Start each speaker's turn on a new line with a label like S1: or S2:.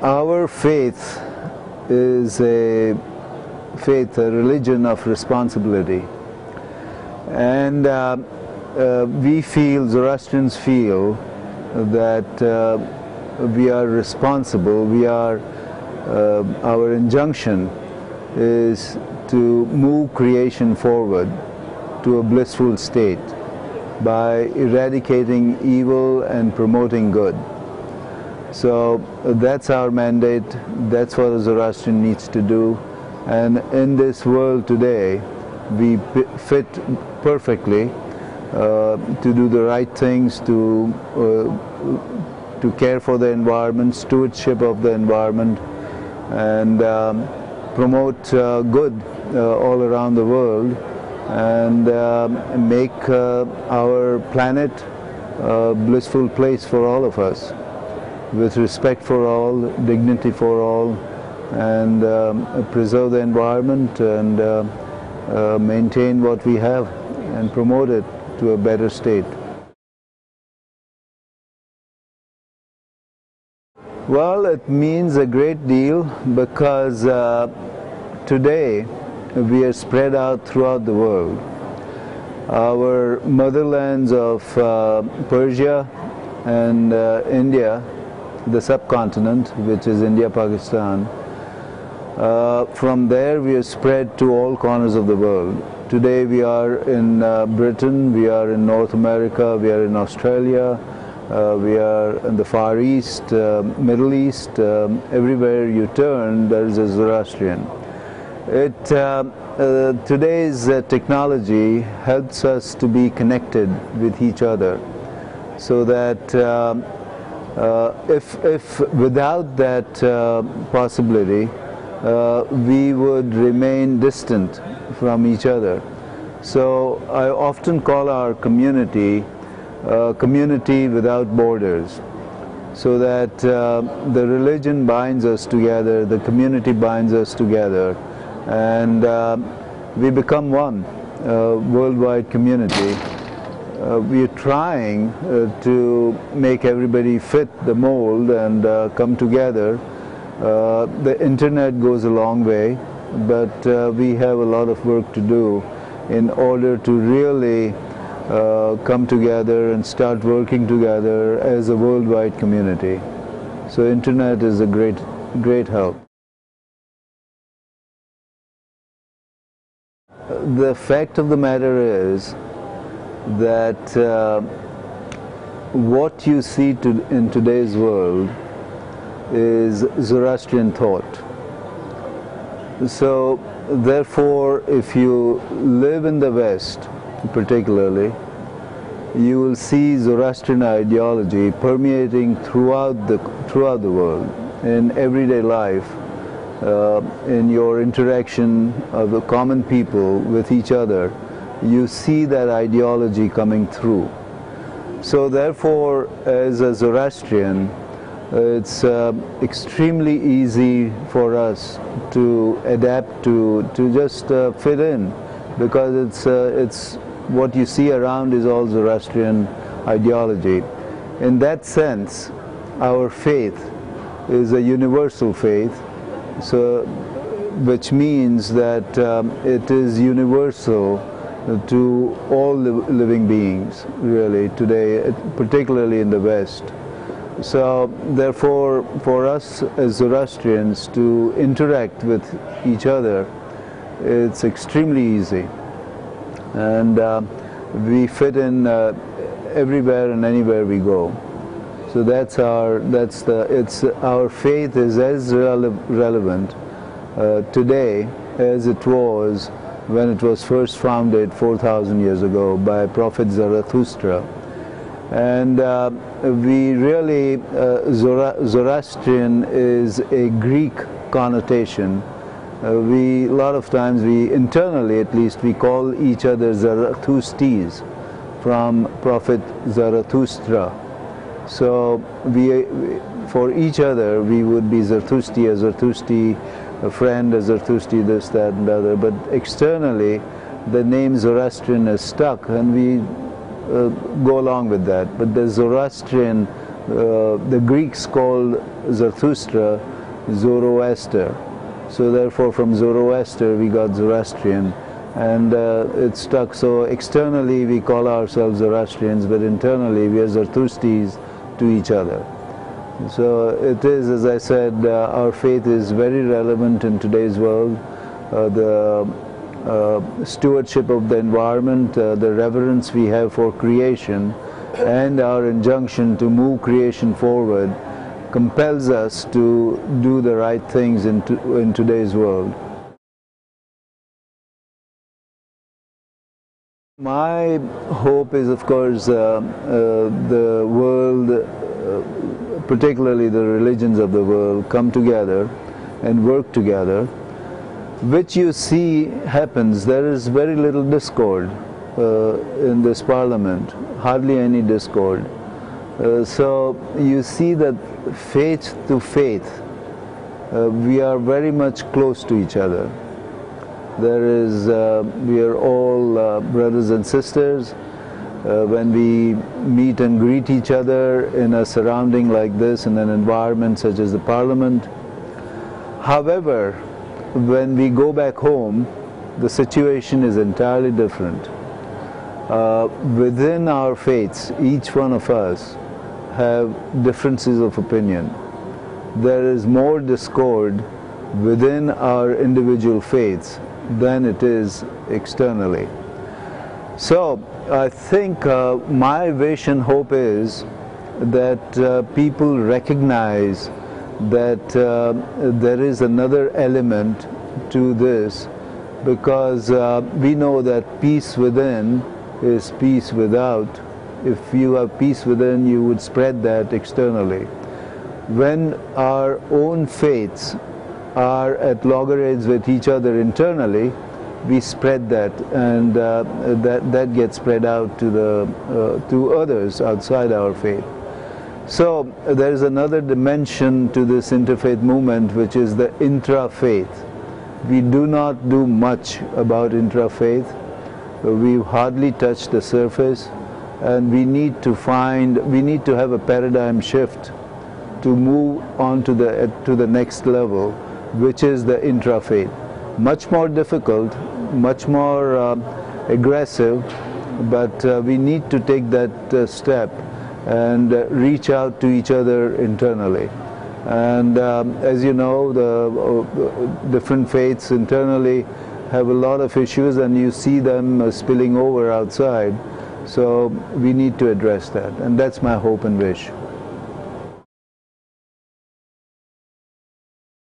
S1: Our faith is a religion of responsibility, and we feel, Zoroastrians feel, that we are responsible. Our injunction is to move creation forward to a blissful state by eradicating evil and promoting good. So that's our mandate, that's what a Zoroastrian needs to do, and in this world today we fit perfectly to do the right things, to care for the environment, stewardship of the environment, and promote good all around the world, and make our planet a blissful place for all of us, with respect for all, dignity for all, and preserve the environment and maintain what we have and promote it to a better state. Well, it means a great deal because today we are spread out throughout the world. Our motherlands of Persia and India, the subcontinent, which is India, Pakistan, from there we are spread to all corners of the world. Today we are in Britain, we are in North America, we are in Australia, we are in the Far East, Middle East. Everywhere you turn there is a Zoroastrian. Today's technology helps us to be connected with each other, so that if without that possibility, we would remain distant from each other. So I often call our community community without borders, so that the religion binds us together, the community binds us together, and we become one worldwide community. We are trying to make everybody fit the mold and come together. The internet goes a long way, but we have a lot of work to do in order to really come together and start working together as a worldwide community. So internet is a great help. The fact of the matter is that what you see in today's world is Zoroastrian thought. So therefore, if you live in the West particularly, you will see Zoroastrian ideology permeating throughout the world, in everyday life, in your interaction of the common people with each other. You see that ideology coming through. So therefore, as a Zoroastrian, it's extremely easy for us to adapt to just fit in, because it's what you see around is all Zoroastrian ideology. In that sense, our faith is a universal faith, so which means that it is universal to all living beings, really, today, particularly in the West. So therefore, for us as Zoroastrians to interact with each other, it's extremely easy, and we fit in everywhere and anywhere we go. So our faith is as relevant today as it was when it was first founded 4,000 years ago by Prophet Zarathustra. And we really, Zoroastrian is a Greek connotation. A lot of times internally at least, we call each other Zarathustis, from Prophet Zarathustra. So for each other, we would be Zarthusti, a Zarthusti, a friend, a Zarthusti, this, that, and the other. But externally, the name Zoroastrian is stuck, and we go along with that. But the Zoroastrian The Greeks called Zarathustra Zoroaster. So therefore from Zoroaster we got Zoroastrian, and it stuck. So externally we call ourselves Zoroastrians, but internally we are Zarathustris to each other. So it is, as I said, our faith is very relevant in today's world. The stewardship of the environment, the reverence we have for creation, and our injunction to move creation forward compels us to do the right things in today's world. My hope is, of course, the world, particularly the religions of the world, come together and work together, which you see happens. There is very little discord in this parliament, hardly any discord. So you see that faith to faith, we are very much close to each other. There is, we are all brothers and sisters. When we meet and greet each other in a surrounding like this, in an environment such as the parliament. However, when we go back home, the situation is entirely different. Within our faiths, each one of us have differences of opinion. There is more discord within our individual faiths than it is externally. So I think my wish and hope is that people recognize that there is another element to this, because we know that peace within is peace without. If you have peace within, you would spread that externally. When our own faiths are at loggerheads with each other internally, we spread that, and that gets spread out to others outside our faith. So there is another dimension to this interfaith movement, which is the intra-faith. We do not do much about intra-faith. We hardly touch the surface, and we need to have a paradigm shift to move on to the next level, which is the intra-faith. Much more difficult, much more aggressive, but we need to take that step and reach out to each other internally. And as you know, the different faiths internally have a lot of issues, and you see them spilling over outside. So we need to address that, and that's my hope and wish.